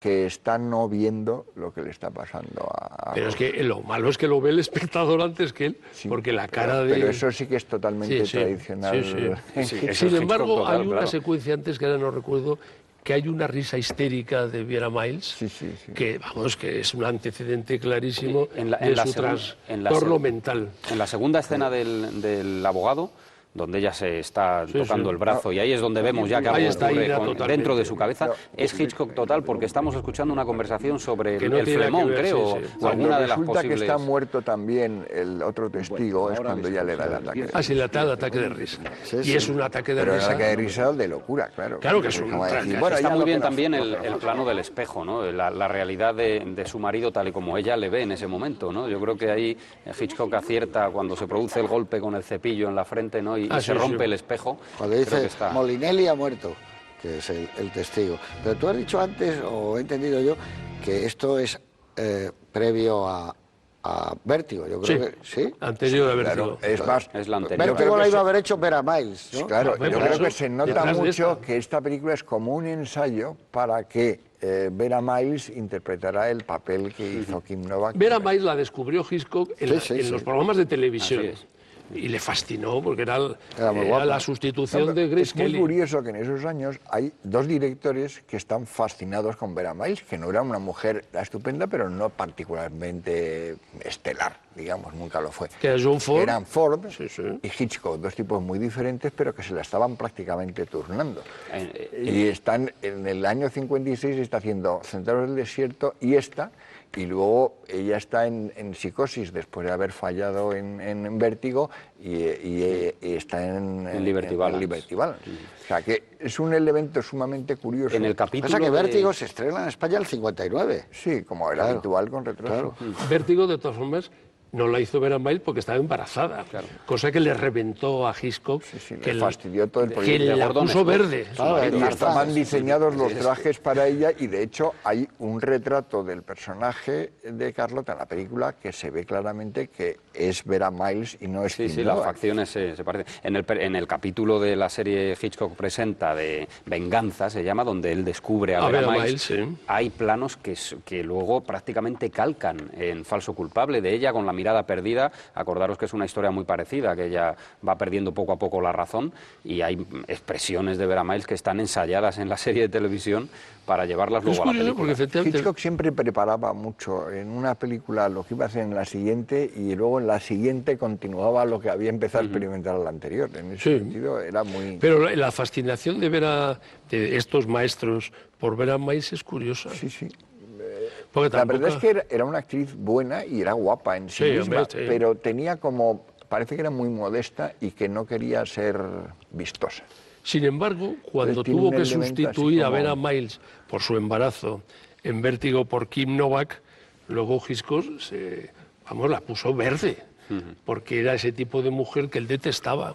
que está no viendo lo que le está pasando a Pero es que lo malo es que lo ve el espectador antes que él, Sí, porque la cara pero eso sí que es totalmente tradicional. Sin embargo, hay una secuencia antes que ahora no recuerdo, que hay una risa histérica de Vera Miles, que vamos, que es un antecedente clarísimo de su trastorno mental. En la segunda escena del abogado, donde ella se está tocando el brazo, y ahí es donde vemos ya que algo ocurre dentro de su cabeza, es Hitchcock total, porque estamos escuchando una conversación sobre el flemón, creo, o alguna de las posibles... que está muerto también el otro testigo, es cuando ya le da el ataque. Sí, le da el ataque de risa. Y es un ataque de risa... Pero un ataque de risa de locura, claro. Claro que es un... Bueno, está muy bien también el plano del espejo, ¿no? La realidad de su marido tal y como ella le ve en ese momento, ¿no? Yo creo que ahí Hitchcock acierta cuando se produce el golpe con el cepillo en la frente, ¿no? Y se rompe el espejo. Cuando dice Molinelli ha muerto, que es el testigo. Pero tú has dicho antes, o he entendido yo, que esto es previo a Vértigo. Yo creo que sí. Anterior a Vértigo. Claro, es más, es la anterior. Vértigo la iba a haber hecho Vera Miles, ¿no? Claro, yo creo que se nota mucho que esta película es como un ensayo para que Vera Miles interpretará el papel que hizo Kim Novak. Vera Miles la descubrió Hitchcock en los programas de televisión. Y le fascinó porque era la sustitución de Grace Kelly. Es muy curioso que en esos años hay dos directores que están fascinados con Vera Miles, que no era una mujer estupenda, pero no particularmente estelar, digamos, nunca lo fue. Que era John Ford. Eran Ford y Hitchcock, dos tipos muy diferentes, pero que se la estaban prácticamente turnando. Y están en el año 56, está haciendo Centauros del Desierto y y luego ella está en Psicosis después de haber fallado en Vértigo y está en Liberty Balance. O sea que es un elemento sumamente curioso. En el capítulo pasa que Vértigo se estrena en España el 59. Sí, como era habitual con retraso. Vértigo, de todas formas, no la hizo Vera Miles porque estaba embarazada, cosa que le reventó a Hitchcock, que le fastidió todo el proyecto. Que la puso verde. Y estaban diseñados los trajes para ella, y de hecho hay un retrato del personaje de Carlota en la película que se ve claramente que es Vera Miles y no es Kim Novak. Las facciones se parecen. En el capítulo de la serie Hitchcock presenta de Venganza, se llama, donde él descubre a Vera Miles, hay planos que luego prácticamente calcan en Falso culpable de ella con la mirada perdida. Acordaros que es una historia muy parecida, que ella va perdiendo poco a poco la razón, y hay expresiones de Vera Miles que están ensayadas en la serie de televisión para llevarlas luego a la película. Hitchcock siempre preparaba mucho en una película lo que iba a hacer en la siguiente, y luego en la siguiente continuaba lo que había empezado a experimentar en la anterior. En ese sentido era muy... Pero la fascinación de estos maestros por Vera Miles es curiosa. Sí. La verdad es que era una actriz buena y era guapa en sí misma, pero tenía parece que era muy modesta y que no quería ser vistosa. Sin embargo, cuando tuvo que sustituir a Vera Miles por su embarazo en Vértigo por Kim Novak, luego Hitchcock la puso verde, porque era ese tipo de mujer que él detestaba.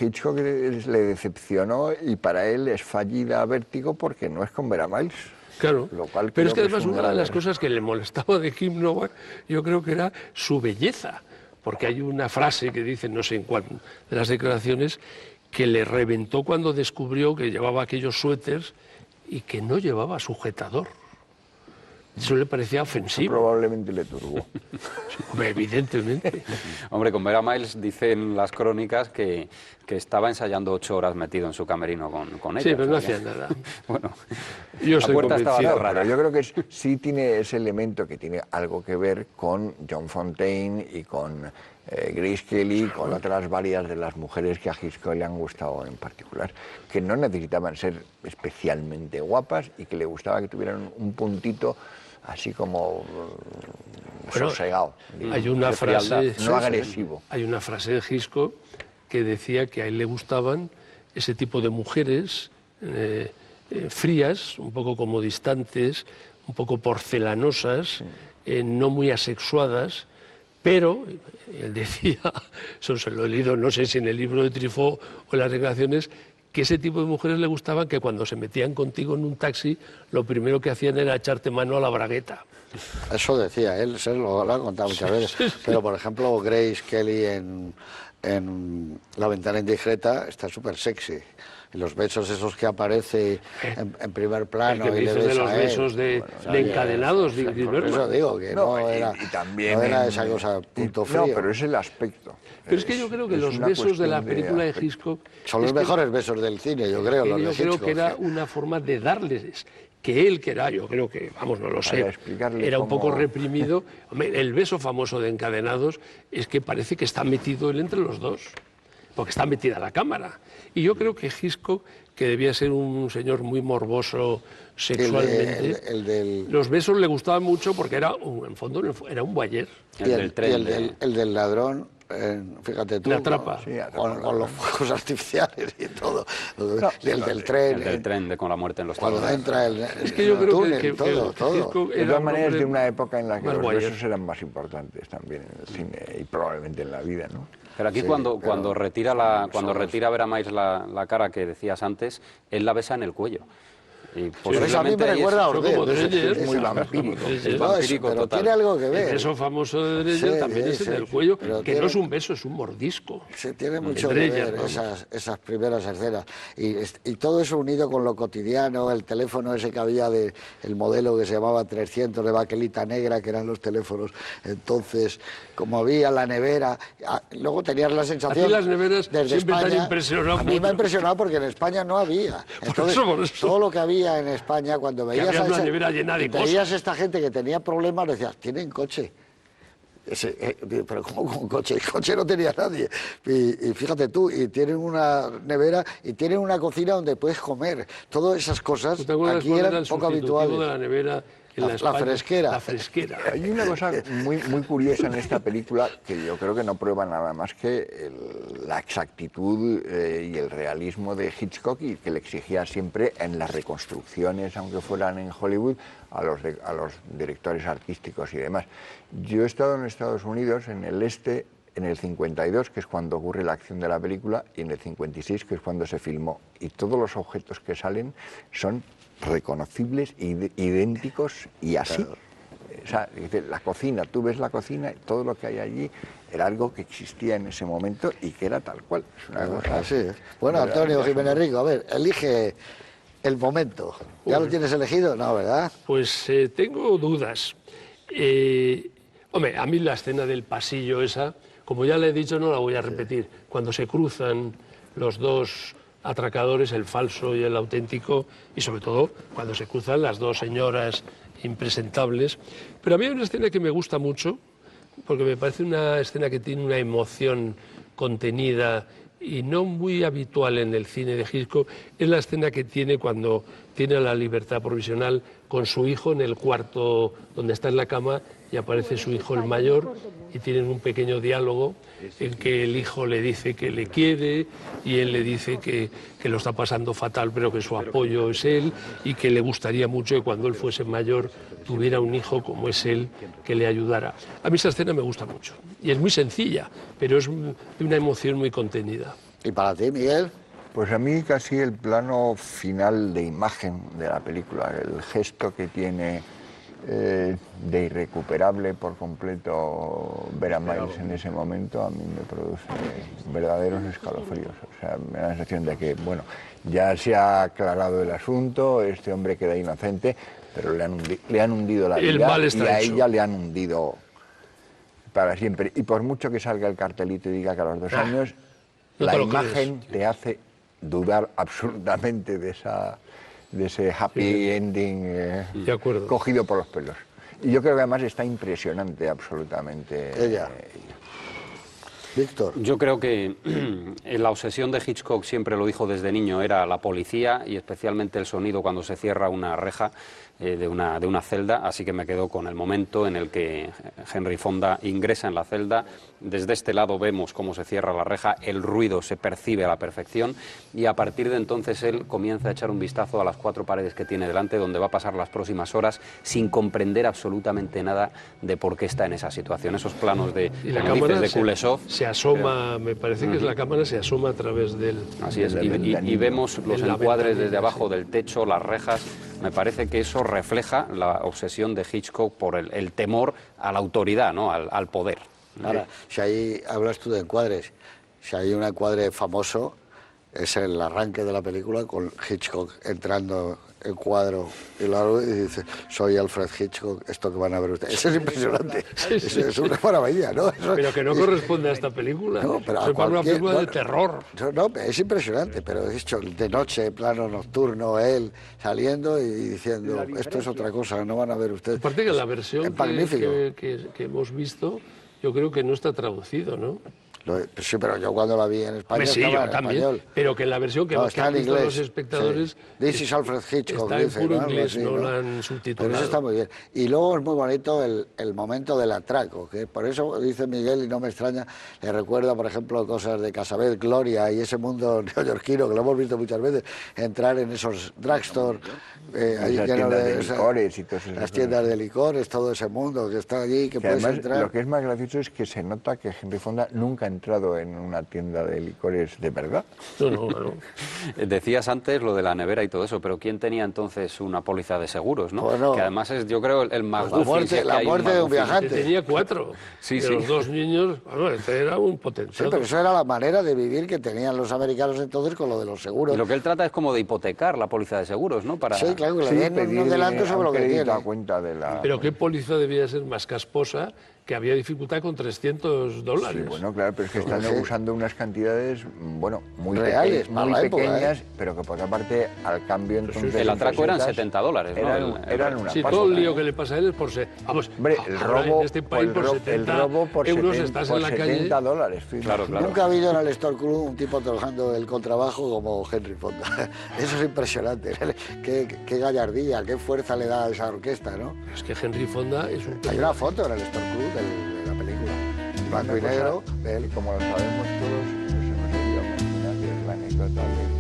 Hitchcock le decepcionó, y para él es fallida Vértigo porque no es con Vera Miles. Claro, pero es que además una de las cosas que le molestaba de Kim Novak, yo creo que era su belleza, porque hay una frase que dice, no sé en cuál de las declaraciones, que le reventó cuando descubrió que llevaba aquellos suéteres y que no llevaba sujetador. Eso le parecía ofensivo. Eso probablemente le turbó. Evidentemente. Hombre, con Vera Miles dicen las crónicas que estaba ensayando 8 horas metido en su camerino con ella. Sí, pero no hacía nada. Bueno, yo estoy convencido. Pero yo creo que sí tiene ese elemento que tiene algo que ver con John Fontaine y con Grace Kelly, con otras varias de las mujeres que a Hitchcock le han gustado en particular, que no necesitaban ser especialmente guapas y que le gustaba que tuvieran un puntito así como sosegado. Hay una frase no agresivo. Hay una frase de Hitchcock que decía que a él le gustaban ese tipo de mujeres frías, un poco como distantes, un poco porcelanosas, no muy asexuadas, pero él decía, eso se lo he leído, no sé si en el libro de Truffaut o en las declaraciones, que ese tipo de mujeres le gustaban que cuando se metían contigo en un taxi, lo primero que hacían era echarte mano a la bragueta. Eso decía él, se lo ha contado muchas veces. Pero, por ejemplo, Grace Kelly en La ventana indiscreta está súper sexy. los besos esos que aparece en primer plano. El que dices de los besos de encadenados. Por eso digo que no era esa cosa punto frío. No, pero es el aspecto. Pero es que yo creo que los besos de la película de Hitchcock... Son los mejores besos del cine, yo creo. Yo creo que era una forma de darles... que él, que era, yo creo que, vamos, no lo sé, era un poco reprimido. Hombre, el beso famoso de Encadenados es que parece que está metido él entre los dos, porque está metida la cámara. Y yo creo que Hitchcock, que debía ser un señor muy morboso sexualmente, los besos le gustaban mucho porque era, en fondo, era un voyeur. El del ladrón... fíjate tú, la atrapa. Con los fuegos artificiales y todo. El del tren. El del tren, con la muerte en los cuando túneles. Entra es que yo creo túnel, que todo. De todas maneras, de una época en la que los besos eran más importantes también en el cine y probablemente en la vida, ¿no? Pero aquí cuando retira Vera Miles la cara que decías antes, él la besa en el cuello. Y por eso a mí me recuerda a Ordez. Es muy vampírico. Es vampírico pero total. tiene algo que ver. El beso famoso de Dreyer también es en el cuello, que no es un beso, es un mordisco. Sí, tiene mucho que ver esas primeras escenas. Y todo eso unido con lo cotidiano, el teléfono ese que había el modelo que se llamaba 300 de baquelita negra, que eran los teléfonos. Entonces, como había la nevera, luego tenías la sensación... A ti las neveras desde siempre España, te han impresionado a mí me ha impresionado porque en España no había. Entonces, por eso. todo lo que había en España, cuando veías veías esta gente que tenía problemas, decías, tienen coche. Pero ¿cómo con coche? El coche no tenía nadie. Y fíjate tú, y tienen una nevera y tienen una cocina donde puedes comer. Todas esas cosas aquí eran poco habituales. De la nevera la fresquera. La fresquera. Hay una cosa muy curiosa en esta película que yo creo que no prueba nada más que la exactitud y el realismo de Hitchcock, y que le exigía siempre en las reconstrucciones, aunque fueran en Hollywood, a los directores artísticos y demás. Yo he estado en Estados Unidos, en el este, en el 52, que es cuando ocurre la acción de la película, y en el 56, que es cuando se filmó. Y todos los objetos que salen son reconocibles, idénticos y así. Claro. O sea, la cocina, tú ves la cocina y todo lo que hay allí era algo que existía en ese momento y que era tal cual. Es una cosa así. Bueno, Antonio Jiménez Rico, a ver, elige el momento. ¿Ya lo tienes elegido? No, ¿verdad? Pues tengo dudas. Hombre, a mí la escena del pasillo esa, como ya le he dicho, no la voy a repetir. Cuando se cruzan los dos atracadores, el falso y el auténtico, y sobre todo cuando se cruzan las dos señoras impresentables. Pero a mí hay una escena que me gusta mucho, porque me parece una escena que tiene una emoción contenida y no muy habitual en el cine de Hitchcock. Es la escena que tiene cuando tiene la libertad provisional con su hijo en el cuarto donde está en la cama, y aparece su hijo el mayor y tienen un pequeño diálogo en que el hijo le dice que le quiere y él le dice que lo está pasando fatal, pero que su apoyo es él y que le gustaría mucho que cuando él fuese mayor tuviera un hijo como es él que le ayudara. A mí esa escena me gusta mucho y es muy sencilla, pero es de una emoción muy contenida. ¿Y para ti, Miguel? Pues a mí casi el plano final de imagen de la película, el gesto que tiene de irrecuperable por completo Vera Miles en ese momento, a mí me produce verdaderos escalofríos. O sea, me da la sensación de que, bueno, ya se ha aclarado el asunto, este hombre queda inocente, pero le han hundido la vida y a ella le han hundido para siempre. Y por mucho que salga el cartelito y diga que a los 2 años, la imagen te hace dudar absolutamente de ese happy ending cogido por los pelos. Y yo creo que además está impresionante absolutamente. Ella. Víctor. Yo creo que la obsesión de Hitchcock, siempre lo dijo desde niño, era la policía y especialmente el sonido cuando se cierra una reja de una celda, así que me quedo con el momento en el que Henry Fonda ingresa en la celda. Desde este lado vemos cómo se cierra la reja, el ruido se percibe a la perfección y a partir de entonces él comienza a echar un vistazo a las 4 paredes que tiene delante, donde va a pasar las próximas horas sin comprender absolutamente nada de por qué está en esa situación. Esos planos de Kuleshov se asoma, me parece que es la cámara, se asoma a través del... Así es, y vemos los encuadres desde abajo del techo, las rejas. Me parece que eso refleja la obsesión de Hitchcock por el temor a la autoridad, ¿no? al poder. Ahora, si ahí hablas tú de encuadres, si hay un encuadre famoso es el arranque de la película con Hitchcock entrando en cuadro y dice, soy Alfred Hitchcock, esto que van a ver ustedes. Eso es impresionante. Sí, sí, es una maravilla, ¿no? Pero que no corresponde a esta película. No, pero es para una película de terror. No, es impresionante, pero es hecho de noche, plano nocturno, él saliendo y diciendo, esto es otra cosa, no van a ver ustedes. Aparte que la versión que hemos visto, yo creo que no está traducido, ¿no? Sí, pero yo cuando la vi en español sí, estaba yo también, español. Pero que en la versión que han visto los espectadores... Sí. This is Alfred Hitchcock, está en puro ¿no? inglés, así, no la han subtitulado. Pero eso está muy bien. Y luego es muy bonito el momento del atraco, que por eso dice Miguel, y no me extraña, le recuerda, por ejemplo, cosas de Casabel, Gloria y ese mundo neoyorquino, que lo hemos visto muchas veces, entrar en esos drugstores, llenos de licores y todas esas las tiendas de licores, todo ese mundo que está allí, que puedes además, entrar. Lo que es más gracioso es que se nota que Henry Fonda nunca ha entrado en una tienda de licores de verdad. No. Decías antes lo de la nevera y todo eso, pero ¿quién tenía entonces una póliza de seguros, no? Bueno, que además es, yo creo, el más la muerte de un viajante. Tenía 4. Sí, de los 2 niños, bueno, este era un potencial. Sí, pero eso era la manera de vivir que tenían los americanos entonces con lo de los seguros. Y lo que él trata es como de hipotecar la póliza de seguros, ¿no? Para... Sí, claro, que le den un adelanto sobre lo que tiene. Pero ¿qué póliza debía ser más casposa? Que había dificultad con $300. Sí, bueno, claro, pero es que están usando unas cantidades, bueno, muy reales, muy pequeñas, pero que por otra parte, al cambio entonces... El atraco eran $70, ¿no? Eran una sí, todo el lío que le pasa a él es por ser... Vamos, hombre, el robo, en este país por 70 euros estás en la calle... $70, claro. Nunca ha habido en el Store Club un tipo trabajando el contrabajo como Henry Fonda. Eso es impresionante. Qué gallardía, qué fuerza le da a esa orquesta, ¿no? Es que Henry Fonda es un... Hay una foto en el Store Club de la película, blanco y negro, de él. Como lo sabemos todos, nos hemos olvidado mencionar que es la anécdota de